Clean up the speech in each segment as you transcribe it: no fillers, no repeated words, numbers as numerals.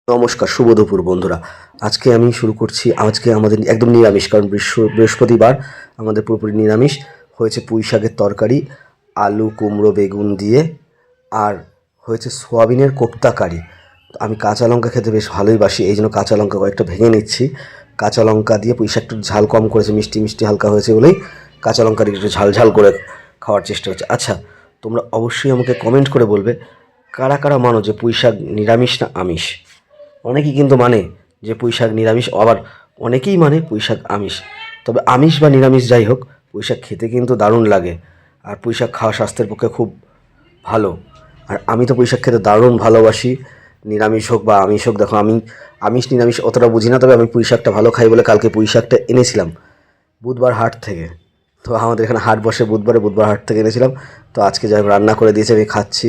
নমস্কার, শুভ দুপুর বন্ধুরা। আজকে আমি শুরু করছি। আজকে আমাদের একদম নিরামিষ, কারণ বৃহস্পতিবার আমাদের পুরোপুরি নিরামিষ। হয়েছে পুঁই শাকের তরকারি, আলু কুমড়ো বেগুন দিয়ে, আর হয়েছে সোয়াবিনের কোপ্তা কারি। আমি কাঁচা লঙ্কা খেতে বেশ ভালোই বাসি, এই জন্য কাঁচা লঙ্কা কয়েকটা ভেঙে নিচ্ছি। কাঁচা লঙ্কা দিয়ে পুঁই শাকটা ঝাল কম করেছে, মিষ্টি মিষ্টি হালকা হয়েছে বলেই কাঁচা লঙ্কা দিয়ে একটু ঝাল ঝাল করে খাওয়ার চেষ্টা হচ্ছে। আচ্ছা, তোমরা অবশ্যই আমাকে কমেন্ট করে বলবে কারা কারা মানো যে পুঁই শাক নিরামিষ না আমিষ। অনেকেই কিন্তু মানে যে পুঁই শাক নিরামিষ, আবার অনেকেই মানে পুঁই শাক আমিষ। তবে আমিষ বা নিরামিষ যাই হোক, পুঁই শাক খেতে কিন্তু দারুণ লাগে। আর পুঁই শাক খাওয়া স্বাস্থ্যের পক্ষে খুব ভালো। আর আমি তো পুঁই শাক খেতে দারুণ ভালোবাসি, নিরামিষ হোক বা আমিষ হোক। দেখো, আমি আমিষ নিরামিষ অতটা বুঝি না, তবে আমি পুঁই শাকটা ভালো খাই বলে কালকে পুঁই শাকটা এনেছিলাম বুধবার হাট থেকে। তো আমাদের এখানে হাট বসে বুধবার হাট থেকে এনেছিলাম। তো আজকে যাই হোক রান্না করে দিয়েছে, আমি খাচ্ছি।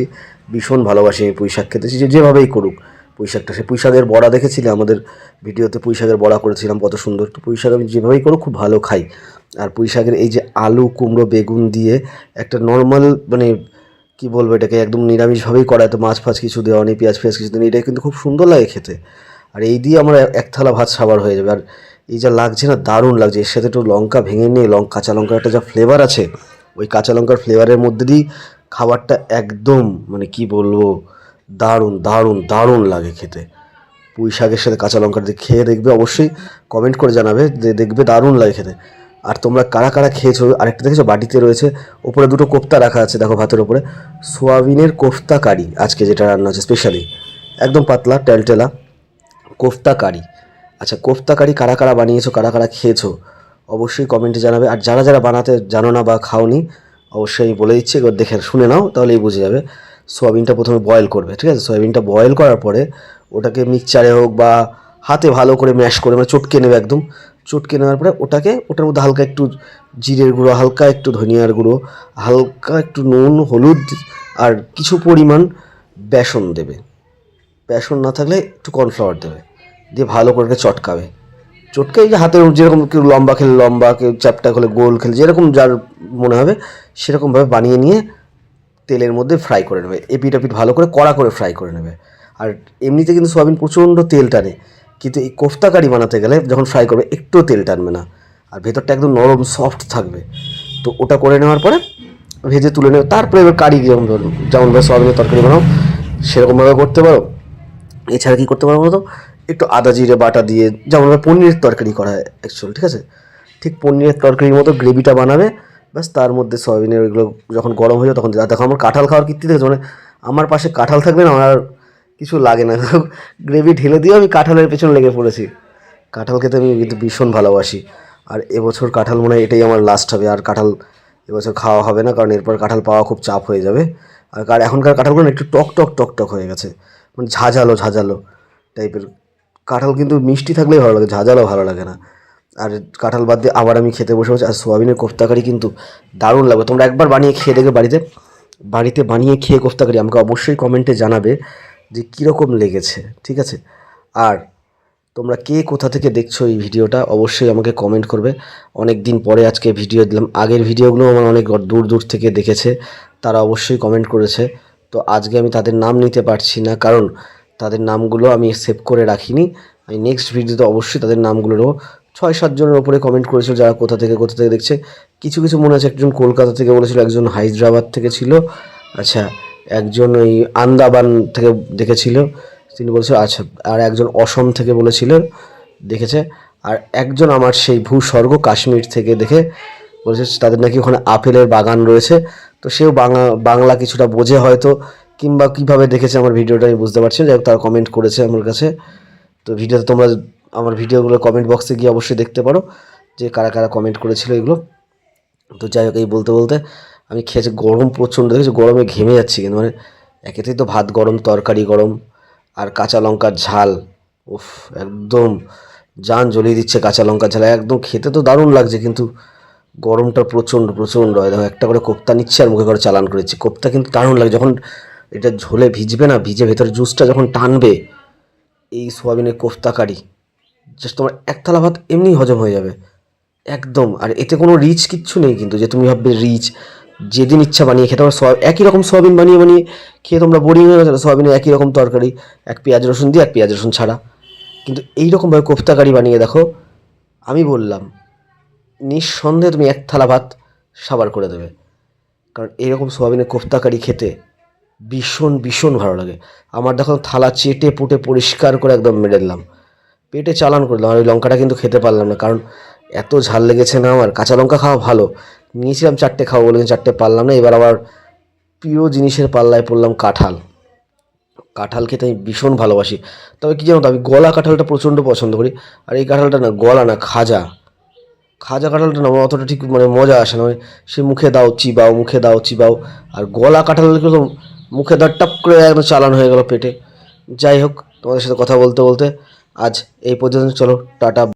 ভীষণ ভালোবাসি আমি পুঁই শাক খেতে, যেভাবেই করুক পুঁই শাকটা। সে পুঁই শাকের বড়া দেখেছিলে আমাদের ভিডিওতে, পুঁই শাকের বড়া করেছিলাম কত সুন্দর। তো পুঁই শাক আমি যেভাবেই করুক খুব ভালো খাই। আর পুঁই শাকের এই যে আলু কুমড়ো বেগুন দিয়ে একটা নর্মাল, মানে কী বলবো, এটাকে একদম নিরামিষভাবেই করা, তো মাছ ফাছ কিছু দেওয়া নেই, পেঁয়াজ কিছু দেওয়া নেই, এটা কিন্তু খুব সুন্দর লাগে খেতে। আর এই দিয়ে আমার এক থালা ভাত সাবার হয়ে যাবে। আর এই যা লাগছে না, দারুণ লাগছে। এর সাথে একটু লঙ্কা ভেঙে নিয়ে কাঁচা লঙ্কার একটা যা ফ্লেভার আছে, ওই কাঁচা লঙ্কার ফ্লেভারের মধ্যে দিয়েই খাবারটা একদম, মানে কি বলবো, দারুণ দারুণ দারুণ লাগে খেতে। পুঁই শাকের সাথে কাঁচা লঙ্কা দিয়ে খেয়ে দেখবে, অবশ্যই কমেন্ট করে জানাবে যে দেখবে দারুণ লাগে খেতে। আর তোমরা কারা কারা খেয়েছো, আরেকটা দেখেছো বাটিতে রয়েছে, ওপরে দুটো কোফতা রাখা আছে, দেখো ভাতের ওপরে সোয়াবিনের কোফতা কারি আজকে যেটা রান্না হচ্ছে স্পেশালি, একদম পাতলা টেলটেলা কোফতা কারি। আচ্ছা, কোফতা কারি কারা কারা বানিয়েছো, কারা কারা খেয়েছো, অবশ্যই কমেন্টে জানাবে। আর যারা যারা বানাতে জানো না বা খাওনি, অবশ্যই আমি বলে দিচ্ছি, এবার দেখে শুনে নাও, তাহলেই বুঝে যাবে। সোয়াবিনটা প্রথমে বয়েল করবে, ঠিক আছে? সোয়াবিনটা বয়েল করার পরে ওটাকে মিক্সচারে হোক বা হাতে ভালো করে ম্যাশ করে, মানে চটকে নেবে একদম। চটকে নেওয়ার পরে ওটার মধ্যে হালকা একটু জিরের গুঁড়ো, হালকা একটু ধনিয়ার গুঁড়ো, হালকা একটু নুন হলুদ আর কিছু পরিমাণ বেসন দেবে। বেসন না থাকলে একটু কর্নফ্লাওয়ার দেবে, দিয়ে ভালো করে চটকাবে। চটকে এই যে হাতের যেরকম, কেউ লম্বা খেলে লম্বা, কেউ চ্যাপটা খেলে গোল খেলে, যেরকম যার মনে হবে সেরকমভাবে বানিয়ে নিয়ে তেলের মধ্যে ফ্রাই করে নেবে। এপিট ওপিট ভালো করে কড়া করে ফ্রাই করে নেবে। আর এমনিতে কিন্তু সোয়াবিন প্রচণ্ড তেল টানে, কিন্তু এই কোফতা কারি বানাতে গেলে যখন ফ্রাই করবে একটুও তেল টানবে না, আর ভেতরটা একদম নরম সফট থাকবে। তো ওটা করে নেওয়ার পরে ভেজে তুলে নেবে। তারপরে এবার কারি যেমনভাবে সোয়াবিনের তরকারি বানাও সেরকমভাবে করতে পারো। এছাড়া কী করতে পারো বলো তো, একটু আদা জিরে বাটা দিয়ে, যেমনভাবে পনিরের তরকারি করা হয় অ্যাকচুয়ালি, ঠিক আছে? ঠিক পনিরের তরকারির মতো গ্রেভিটা বানাবে, ব্যাস। তার মধ্যে সয়াবিনের ওইগুলো যখন গরম হয়ে যায় তখন দেখো, আমার কাঁঠাল খাওয়ার কীর্তি দেখেছো, মানে আমার পাশে কাঁঠাল থাকবে না, আমার আর কিছু লাগে না। গ্রেভি ঢেলে দিয়েও আমি কাঁঠালের পেছনে লেগে পড়েছি। কাঁঠাল খেতে আমি কিন্তু ভীষণ ভালোবাসি। আর এবছর কাঁঠাল মনে হয় এটাই আমার লাস্ট হবে, আর কাঁঠাল এবছর খাওয়া হবে না, কারণ এরপর কাঁঠাল পাওয়া খুব চাপ হয়ে যাবে। আর এখনকার কাঁঠালগুলো না একটু টক টক টক টক হয়ে গেছে, মানে ঝাঁঝালো ঝাঁঝালো টাইপের। কাঁঠাল কিন্তু মিষ্টি থাকলেই ভালো লাগে, ঝাঁঝালো ভালো লাগে না। আর কাঁঠাল বাদ দিয়ে আবার আমি খেতে বসে বসে, আর সোয়াবিনের কোফতা কারি কিন্তু দারুণ লাগবে। তোমরা একবার বানিয়ে খেয়ে দেখবে বাড়িতে, বাড়িতে বানিয়ে খেয়ে কোফতা কারি আমাকে অবশ্যই কমেন্টে জানাবে যে কীরকম লেগেছে, ঠিক আছে? আর তোমরা কে কোথা থেকে দেখছো এই ভিডিওটা, অবশ্যই আমাকে কমেন্ট করবে। অনেক দিন পরে আজকে ভিডিও দিলাম, আগের ভিডিওগুলো আমার অনেক দূর দূর থেকে দেখেছে, তারা অবশ্যই কমেন্ট করেছে। তো আজকে আমি তাদের নাম নিতে পারছি না, কারণ তাদের নামগুলো আমি সেভ করে রাখিনি। আমি নেক্সট ভিডিওতে অবশ্যই তাদের নামগুলো নেবো। 6-7 জনের ওপরে কমেন্ট করেছিল, যারা কোথা থেকে দেখছে। কিছু কিছু মনে আছে, একজন কলকাতা থেকে বলেছিল, একজন হায়দ্রাবাদ থেকে ছিল, আচ্ছা, একজন ওই আন্দামান থেকে দেখেছিল, তিনি বলেছিল, আচ্ছা, আর একজন অসম থেকে বলেছিল দেখেছে, আর একজন আমার সেই ভূস্বর্গ কাশ্মীর থেকে দেখে বলেছে তাদের নাকি ওখানে আপেলের বাগান রয়েছে। তো সেও বাংলা কিছুটা বোঝে হয়তো, কিংবা কীভাবে দেখেছে আমার ভিডিওটা আমি বুঝতে পারছি না, যাই হোক তারা কমেন্ট করেছে আমার কাছে। তো ভিডিওতে তোমরা আমার ভিডিওগুলো কমেন্ট বক্সে গিয়ে অবশ্যই দেখতে পারো যে কারা কারা কমেন্ট করেছিল এগুলো। তো যাই হোক, এই বলতে বলতে আমি খেয়েছি, গরম প্রচণ্ড দেখেছি, গরমে ঘেমে যাচ্ছি, কিন্তু মানে একেতেই তো ভাত গরম, তরকারি গরম, আর কাঁচা লঙ্কার ঝাল, উফ, একদম জান জ্বলিয়ে দিচ্ছে কাঁচা লঙ্কার ঝাল। একদম খেতে তো দারুণ লাগছে, কিন্তু গরমটা প্রচণ্ড প্রচণ্ড হয়। দেখো, একটা করে কোপ্তা নিচ্ছে আর মুখে করে চালান করেছি। কোপ্তা কিন্তু দারুণ লাগে যখন এটা ঝোলে ভিজবে না, ভিজে ভেতরে জুসটা যখন টানবে, এই সোয়াবিনের কোফতা কারি জাস্ট তোমার এক থালা ভাত এমনি হজম হয়ে যাবে একদম। আর এতে কোনো রিচ কিচ্ছু নেই কিন্তু, যে তুমি ভাববে রিচ যেদিন ইচ্ছা বানিয়ে খেতে পারো। একই রকম সোয়াবিন বানিয়ে বানিয়ে খেয়ে তোমরা বোরিং হয়ে গেছো, সোয়াবিনের একই রকম তরকারি, এক পেঁয়াজ রসুন দিয়ে এক পেঁয়াজ রসুন ছাড়া। কিন্তু এইরকমভাবে কোফতা কারি বানিয়ে দেখো, আমি বললাম নিঃসন্দেহে তুমি এক থালা ভাত সাবার করে দেবে। কারণ এইরকম সোয়াবিনের কোফতা কারি খেতে ভীষণ ভীষণ ভালো লাগে। আমার দেখো থালা চেটে পুটে পরিষ্কার করে একদম মেরে দিলাম, পেটে চালান করে দিলাম। আর ওই লঙ্কাটা কিন্তু খেতে পারলাম না, কারণ এত ঝাল লেগেছে না। আমার কাঁচা লঙ্কা খাওয়া ভালো, নিয়েছিলাম 4টে খাবো বলে, 4টে পারলাম না। এবার আবার প্রিয় জিনিসের পাল্লায় পড়লাম, কাঁঠাল। কাঁঠাল খেতে আমি ভীষণ ভালোবাসি। তবে কী জানো তো, আমি গলা কাঁঠালটা প্রচণ্ড পছন্দ করি। আর এই কাঁঠালটা না গলা না, খাজা। খাজা কাঁঠালটা না আমার অতটা ঠিক মানে মজা আসে না। মানে সে মুখে দাও চিবাও, মুখে দাও চিবাও। আর গলা কাঁঠালগুলো তো মুখে দাও টাপ করে একদম চালান হয়ে গেল পেটে। যাই হোক, তোমাদের সাথে কথা বলতে বলতে আজ এই পর্যন্ত। চলো টাটা।